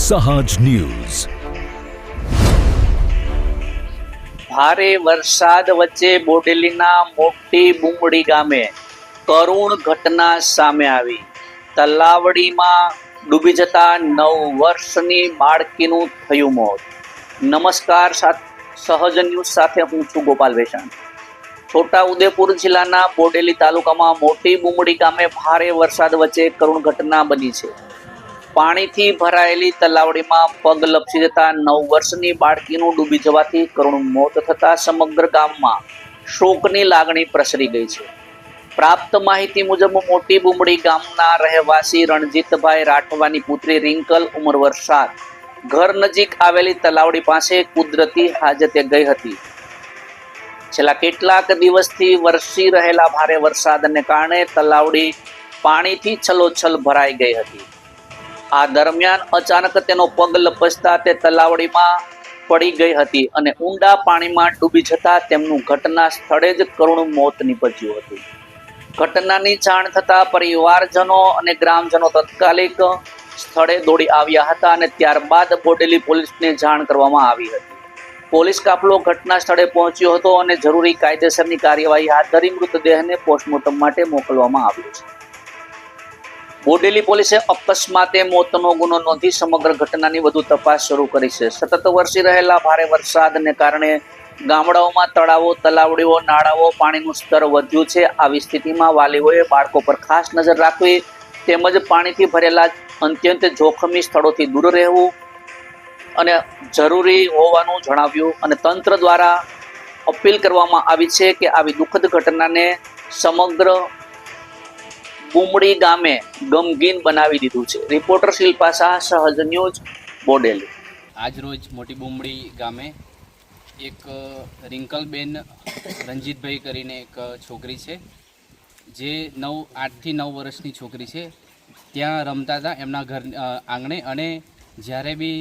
સહજ ન્યૂઝ. ભારે વરસાદ વચ્ચે બોડેલીના મોટી બુમડી ગામે કરુણ ઘટના સામે આવી. તલાવડીમાં ડૂબી જતા 9 વર્ષની બાળકીનું થયું મોત. નમસ્કાર, સહજ ન્યૂઝ સાથે હું છું ગોપાલ વેસાણ. છોટાઉદેપુર જિલ્લાના બોડેલી તાલુકામાં મોટી બુમડી ગામે ભારે વરસાદ વચ્ચે કરુણ ઘટના બની છે. પાણીથી ભરાયેલી તલાવડીમાં પગ લપસી જતા 9 વર્ષની બાળકીનું ડૂબી જવાથી કરુણ મોત થતા સમગ્ર ગામમાં શોકની લાગણી પ્રસરી ગઈ છે. પ્રાપ્ત માહિતી મુજબ મોટી બુમડી ગામના રહેવાસી રણજીતભાઈ રાઠવાની પુત્રી રિંકલ ઉંમર વર્ષ 7 ઘર નજીક આવેલી તલાવડી પાસે કુદરતી હાજતે ગઈ હતી. છેલ્લા કેટલાક દિવસથી વરસી રહેલા ભારે વરસાદને કારણે તલાવડી પાણીથી છલોછલ ભરાઈ ગઈ હતી. આ દરમિયાન અચાનક તેનો પગ લપસતા તે તલાવડીમાં પડી ગઈ હતી અને ઊંડા પાણીમાં ડૂબી જતા તેમનું ઘટના સ્થળે જ કરુણ મોત નીપજ્યું હતું. ઘટનાની જાણ થતા પરિવારજનો અને ગ્રામજનો તાત્કાલિક સ્થળે દોડી આવ્યા હતા અને ત્યારબાદ બોડેલી પોલીસને જાણ કરવામાં આવી હતી. પોલીસ કાફલો ઘટના સ્થળે પહોંચ્યો હતો અને જરૂરી કાયદેસરની કાર્યવાહી હાથ ધરી મૃતદેહને પોસ્ટમોર્ટમ માટે મોકલવામાં આવ્યો છે. બોડેલી પોલીસે અકસ્માતે મોતનો ગુનો નોંધી સમગ્ર ઘટનાની વધુ તપાસ શરૂ કરી છે. સતત વરસી રહેલા ભારે વરસાદને કારણે ગામડાઓમાં તળાવો, તલાવડીઓ, નાળાઓ પાણીનું સ્તર વધ્યું છે. આવી સ્થિતિમાં વાલીઓએ બાળકો પર ખાસ નજર રાખવી તેમજ પાણીથી ભરેલા અત્યંત જોખમી સ્થળોથી દૂર રહેવું અને જરૂરી હોવાનું જણાવ્યું અને તંત્ર દ્વારા અપીલ કરવામાં આવી છે કે આવી દુઃખદ ઘટનાને સમગ્ર બુમડી ગામે ગમગીન બનાવી દીધું છે. રિપોર્ટર શિલ્પા શાહ, સહજ ન્યૂઝ, બોડેલી. આજ રોજ મોટી બુમડી ગામે એક રિંકલબેન રંજીતભાઈ કરીને એક છોકરી છે, જે 8 થી 9 વર્ષની છોકરી છે. ત્યાં રમતા હતા એમના ઘર આંગણે અને જ્યારે બી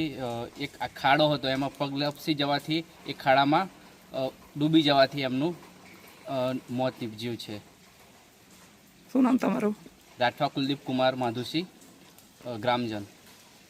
એક ખાડો હતો એમાં પગ લપસી જવાથી એ ખાડામાં ડૂબી જવાથી એમનું મોત નીપજ્યું છે. શું નામ તમારું? રાઠવા કુલદીપ કુમાર માધુસી, ગ્રામજન.